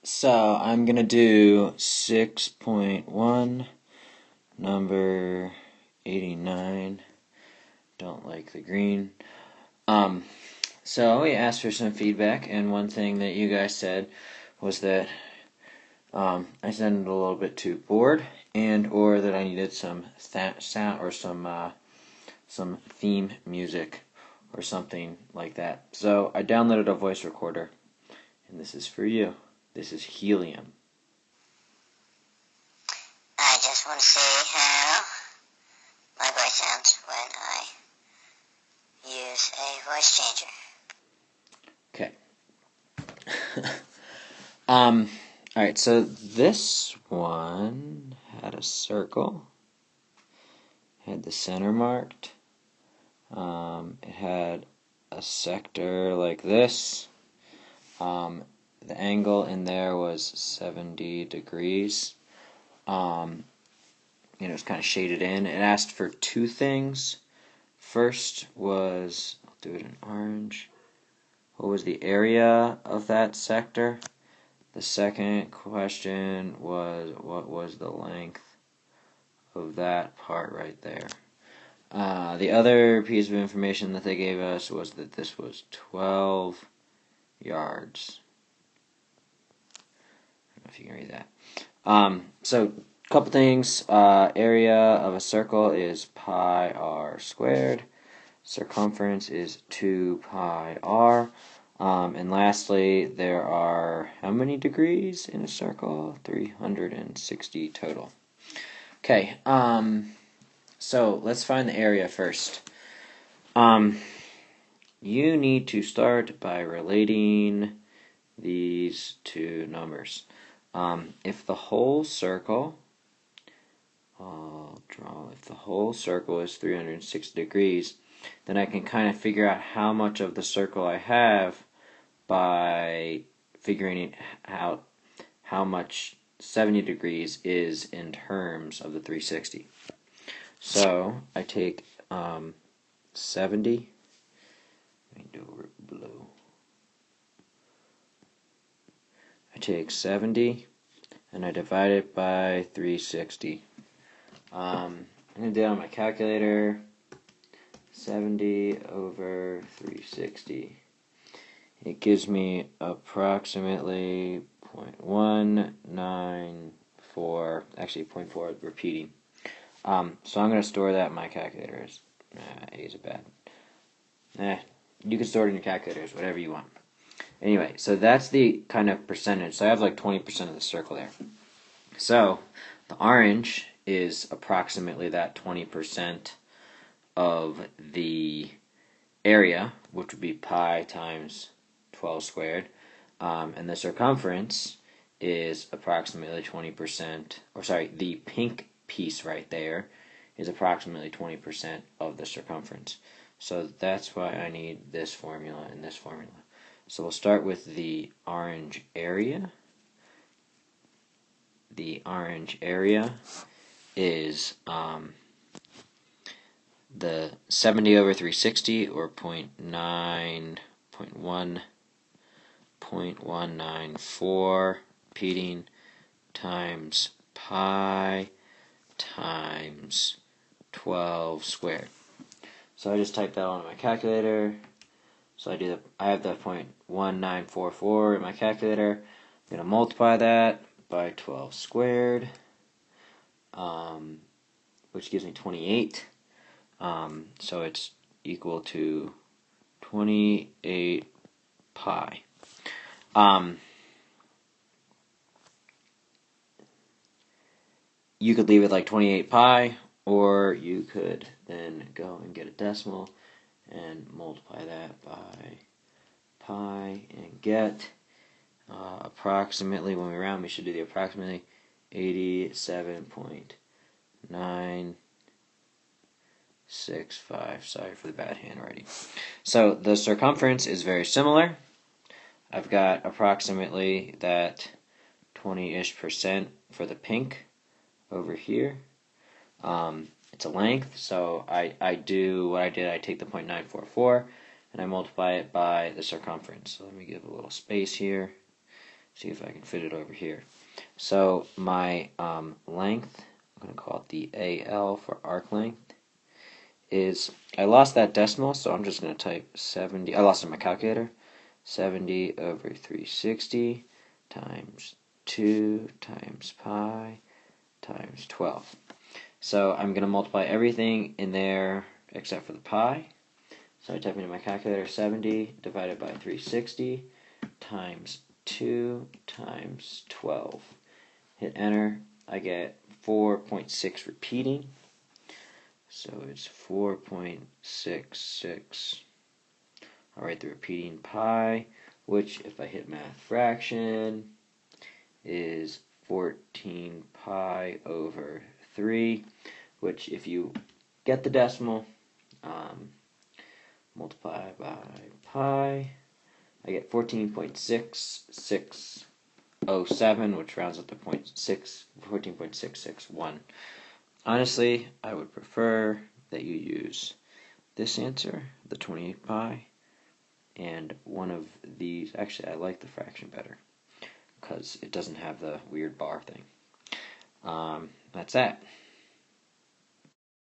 So I'm going to do 6.1, number 89. Don't like the green. So we asked for some feedback, and one thing that you guys said was that I sounded a little bit too bored, or that I needed some sound or some theme music or something like that. So I downloaded a voice recorder, and this is for you. This is Helium. I just want to see how my voice sounds when I use a voice changer. Okay. Alright, so this one had a circle, had the center marked, it had a sector like this, the angle in there was 70 degrees, it was kind of shaded in. It asked for two things. First was, I'll do it in orange, what was the area of that sector? The second question was, what was the length of that part right there? The other piece of information that they gave us was that this was 12 yards. I don't know if you can read that. So, a couple things. Area of a circle is pi r squared. Circumference is 2 pi r. And lastly, there are how many degrees in a circle? 360 total. Okay, so let's find the area first. You need to start by relating these two numbers. If the whole circle, if the whole circle is 360 degrees, then I can kind of figure out how much of the circle I have by figuring out how much 70 degrees is in terms of the 360. So I take 70. Let me do blue. I take 70 and I divide it by 360. I'm going to do it on my calculator. 70 over 360. It gives me approximately 0.194, actually 0.4 repeating. So I'm going to store that in my calculators. A is bad. You can store it in your calculators, whatever you want. Anyway, so that's the kind of percentage. So I have like 20% of the circle there. So the orange is approximately that 20% of the area, which would be pi times 12 squared, and the circumference is approximately 20%, the pink piece right there is approximately 20% of the circumference. So that's why I need this formula and this formula. So we'll start with the orange area. The orange area is the 70 over 360, or 0.194 repeating, times pi times 12 squared. So I just type that on my calculator. So I have the 0.1944 in my calculator. I'm going to multiply that by 12 squared, which gives me 28. So it's equal to 28 pi. You could leave it like 28 pi, or you could then go and get a decimal and multiply that by pi and get approximately, when we round, we should do the approximately 87.965. Sorry for the bad handwriting. So the circumference is very similar. I've got approximately that 20-ish% for the pink over here. It's a length, so I do what I did. I take the 0.944 and I multiply it by the circumference. So let me give a little space here. See if I can fit it over here. So my length, I'm going to call it the AL for arc length, is, I lost that decimal, so I'm just going to type 70, I lost it in my calculator, 70 over 360 times 2 times pi times 12. So I'm going to multiply everything in there except for the pi. So I type into my calculator 70 divided by 360 times 2 times 12. Hit enter. I get 4.6 repeating. So it's 4.66. I'll write the repeating pi, which if I hit math fraction is 14 pi over 3, which if you get the decimal, multiply by pi, I get 14.6607, which rounds up to 14.661. Honestly, I would prefer that you use this answer, the 28 pi, and one of these. Actually, I like the fraction better because it doesn't have the weird bar thing. That's that.